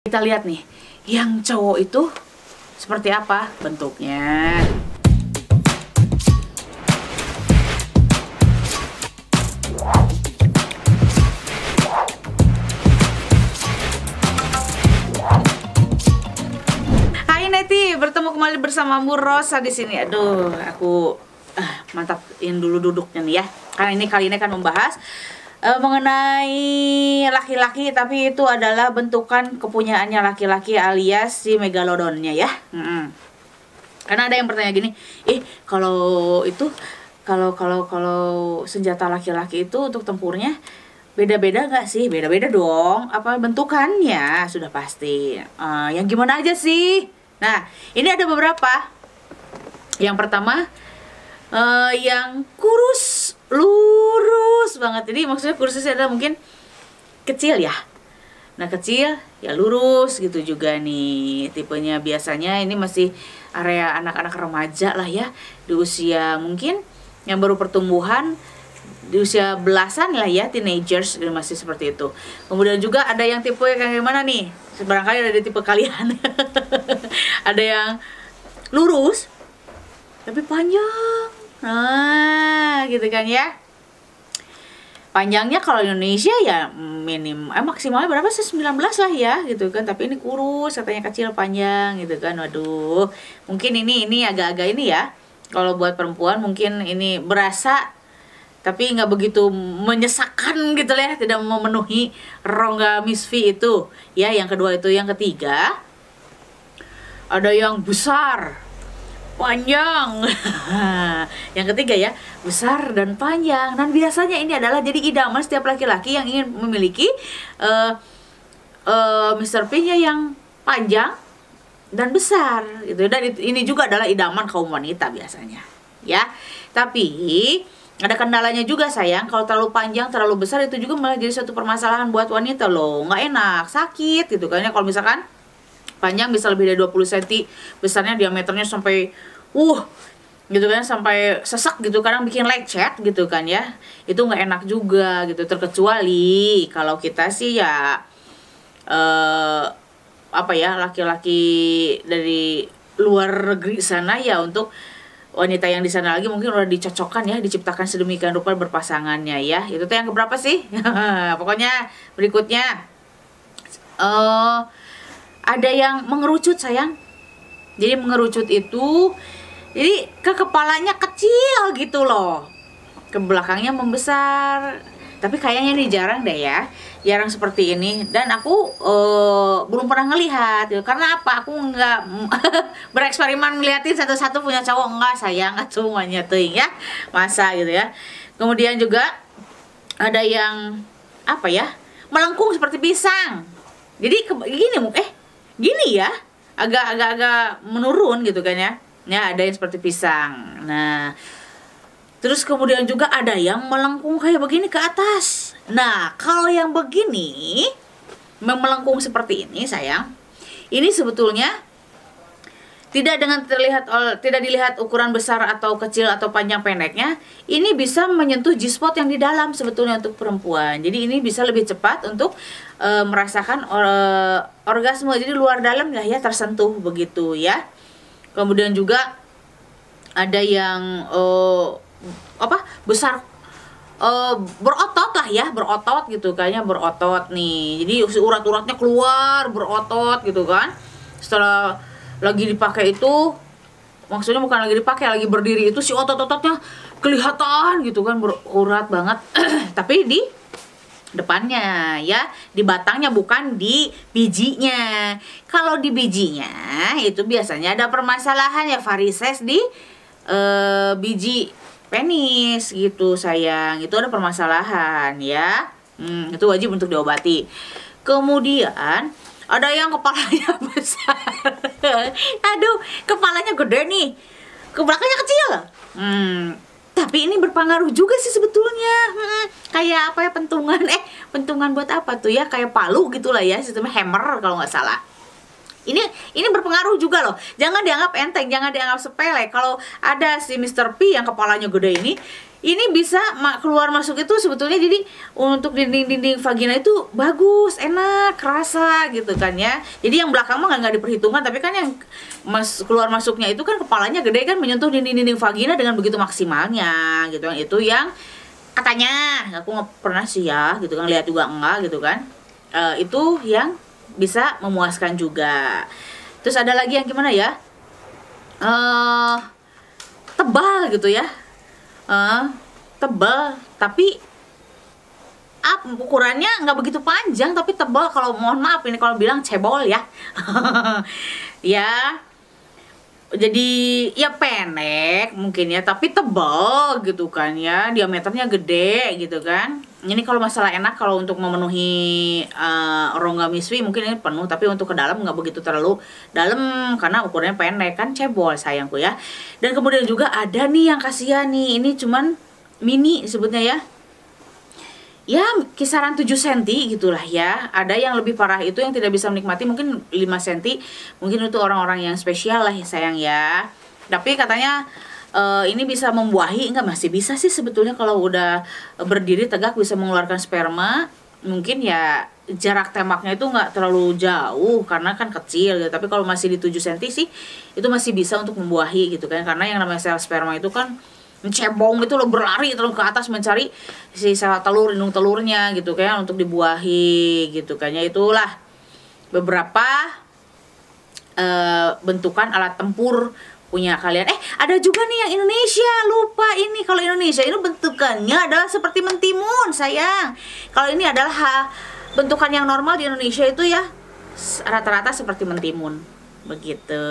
Kita lihat nih, yang cowok itu seperti apa bentuknya. Hai Neti, bertemu kembali bersama Bu Rosa di sini. Aduh, aku mantapin dulu duduknya nih ya. Karena kali ini akan membahas mengenai laki-laki, tapi itu adalah bentukan kepunyaannya laki-laki alias si megalodonnya ya. Karena ada yang bertanya gini, kalau senjata laki-laki itu untuk tempurnya beda-beda nggak sih? Beda-beda dong. Apa bentukannya? Sudah pasti. Yang gimana aja sih? Nah, ini ada beberapa. Yang pertama, yang kurus, lurus banget. Jadi maksudnya kurusnya adalah mungkin kecil ya. Nah, kecil ya lurus gitu juga nih tipenya. Biasanya ini masih area anak-anak remaja lah ya, di usia mungkin yang baru pertumbuhan, di usia belasan lah ya, teenagers masih seperti itu. Kemudian juga ada yang tipe kayak gimana nih? Barangkali ada di tipe kalian. Ada yang lurus tapi panjang. Nah, gitu kan ya. Panjangnya kalau Indonesia ya maksimalnya berapa sih? 19 lah ya gitu kan. Tapi ini kurus, katanya kecil panjang gitu kan. Waduh. Mungkin ini agak-agak ini ya. Kalau buat perempuan mungkin ini berasa tapi nggak begitu menyesakkan gitu lah ya, tidak memenuhi rongga Miss V itu. Ya, yang kedua itu, yang ketiga ada yang besar, panjang. Yang ketiga ya, besar dan panjang. Dan biasanya ini adalah jadi idaman setiap laki-laki yang ingin memiliki Mr. P-nya yang panjang dan besar gitu. Dan ini juga adalah idaman kaum wanita biasanya ya. Tapi ada kendalanya juga sayang, kalau terlalu panjang, terlalu besar itu juga malah jadi suatu permasalahan buat wanita loh. Nggak enak, sakit gitu kan ya. Kalau misalkan panjang bisa lebih dari 20 cm, besarnya diameternya sampai gitu kan, sampai sesak gitu, kadang bikin lecet gitu kan ya. Itu nggak enak juga gitu, terkecuali kalau kita sih ya laki-laki dari luar negeri sana ya. Untuk wanita yang di sana lagi mungkin udah dicocokkan ya, diciptakan sedemikian rupa berpasangannya ya. Itu tuh yang keberapa sih? Pokoknya berikutnya ada yang mengerucut sayang. Jadi mengerucut itu jadi ke kepalanya kecil gitu loh, ke belakangnya membesar. Tapi kayaknya ini jarang deh ya, jarang seperti ini. Dan aku belum pernah ngelihat gitu. Karena apa? Aku nggak bereksperimen ngeliatin satu-satu punya cowok, enggak sayang, semuanya tuh ya, masa gitu ya. Kemudian juga ada yang melengkung seperti pisang. Jadi gini ya, agak menurun gitu kan ya. Ya, ada yang seperti pisang. Nah, terus kemudian juga ada yang melengkung kayak begini ke atas. Nah, kalau yang begini melengkung seperti ini sayang, ini sebetulnya tidak dilihat ukuran besar atau kecil atau panjang pendeknya. Ini bisa menyentuh G-spot yang di dalam sebetulnya untuk perempuan. Jadi ini bisa lebih cepat untuk merasakan orgasme. Jadi luar dalam lah ya, tersentuh begitu ya. Kemudian juga ada yang besar, berotot lah ya, berotot gitu, kayaknya berotot nih. Jadi urat-uratnya keluar, berotot gitu kan. Setelah lagi dipakai itu, maksudnya bukan lagi dipakai, lagi berdiri itu si otot-ototnya kelihatan gitu kan, berurat banget. Tapi di depannya ya, di batangnya, bukan di bijinya. Kalau di bijinya itu biasanya ada permasalahan ya, varises di biji penis gitu sayang. Itu ada permasalahan ya. Itu wajib untuk diobati. Kemudian ada yang kepalanya besar. Aduh, kepalanya gede nih, ke belakangnya kecil. Tapi ini berpengaruh juga sih sebetulnya. Kayak apa ya, pentungan buat apa tuh ya, kayak palu gitulah ya, sistemnya hammer kalau nggak salah. Ini berpengaruh juga loh. Jangan dianggap enteng, jangan dianggap sepele. Kalau ada si Mr. P yang kepalanya gede ini bisa keluar masuk itu sebetulnya, jadi untuk dinding-dinding vagina itu bagus, enak, kerasa gitu kan ya. Jadi yang belakang mah nggak diperhitungkan, tapi kan yang keluar masuknya itu kan kepalanya gede kan, menyentuh dinding-dinding vagina dengan begitu maksimalnya gitu kan. Itu yang katanya, aku nggak pernah sih ya gitu kan, lihat juga enggak gitu kan. Itu yang bisa memuaskan juga. Terus ada lagi yang gimana ya, tebal gitu ya, tebal tapi ukurannya nggak begitu panjang tapi tebal. Kalau mohon maaf ini kalau bilang cebol ya. Ya jadi ya pendek mungkin ya, tapi tebal gitu kan ya, diameternya gede gitu kan. Ini kalau masalah enak, kalau untuk memenuhi rongga miswi mungkin ini penuh, tapi untuk ke dalam nggak begitu terlalu dalam karena ukurannya pendek kan, cebol sayangku ya. Dan kemudian juga ada nih yang kasihan nih, ini cuman mini sebutnya ya. Ya kisaran 7 cm gitulah ya. Ada yang lebih parah itu yang tidak bisa menikmati mungkin 5 cm. Mungkin itu orang-orang yang spesial lah ya sayang ya. Tapi katanya ini bisa membuahi, enggak, masih bisa sih sebetulnya kalau udah berdiri tegak bisa mengeluarkan sperma. Mungkin ya jarak tembaknya itu nggak terlalu jauh karena kan kecil gitu. Tapi kalau masih di 7 cm sih itu masih bisa untuk membuahi gitu kan. Karena yang namanya sel sperma itu kan mencebong gitu loh, berlari terus ke atas mencari si sel telur, indung telurnya gitu kan untuk dibuahi gitu kan ya. Itulah beberapa bentukan alat tempur punya kalian. Ada juga nih yang Indonesia, lupa ini. Kalau Indonesia ini bentukannya adalah seperti mentimun sayang. Kalau ini adalah bentukan yang normal di Indonesia itu ya rata-rata seperti mentimun begitu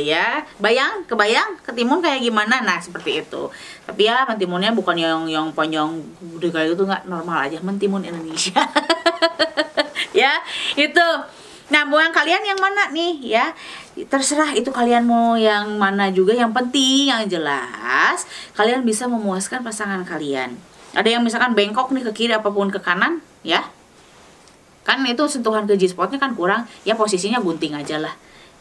ya. Kebayang ketimun kayak gimana? Nah seperti itu. Tapi ya mentimunnya bukan yang panjang gede kayak gitu, nggak, normal aja mentimun Indonesia. Ya itu. Nah buang kalian yang mana nih ya, terserah itu kalian mau yang mana juga, yang penting yang jelas kalian bisa memuaskan pasangan kalian. Ada yang misalkan bengkok nih ke kiri apapun ke kanan ya, kan itu sentuhan ke G-spotnya kan kurang ya, posisinya gunting aja lah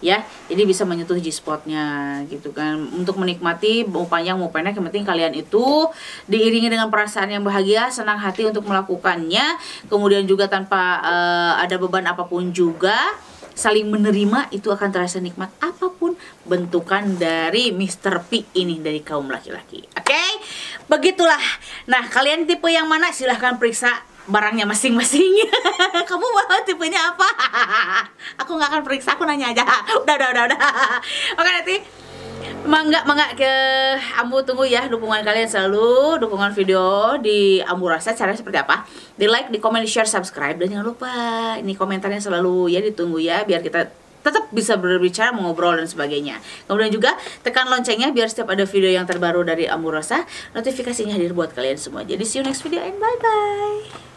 ya, jadi bisa menyentuh G-spotnya gitu kan. Untuk menikmati mau panjang mau pendek, yang penting kalian itu diiringi dengan perasaan yang bahagia, senang hati untuk melakukannya, kemudian juga tanpa ada beban apapun juga, saling menerima, itu akan terasa nikmat apapun bentukan dari Mr. P ini dari kaum laki-laki. Oke? Begitulah. Nah kalian tipe yang mana? Silahkan periksa barangnya masing-masing. Kamu mau tipenya apa? Aku nggak akan periksa, aku nanya aja. Udah. Oke, nanti mangga ke Ambu, tunggu ya dukungan kalian selalu, dukungan video di Ambu Rasa. Caranya seperti apa? Di like, di komen, di share, subscribe, dan jangan lupa ini komentarnya selalu ya ditunggu ya, biar kita tetap bisa berbicara, mengobrol dan sebagainya. Kemudian juga tekan loncengnya biar setiap ada video yang terbaru dari Ambu Rasa notifikasinya hadir buat kalian semua. Jadi see you next video and bye bye.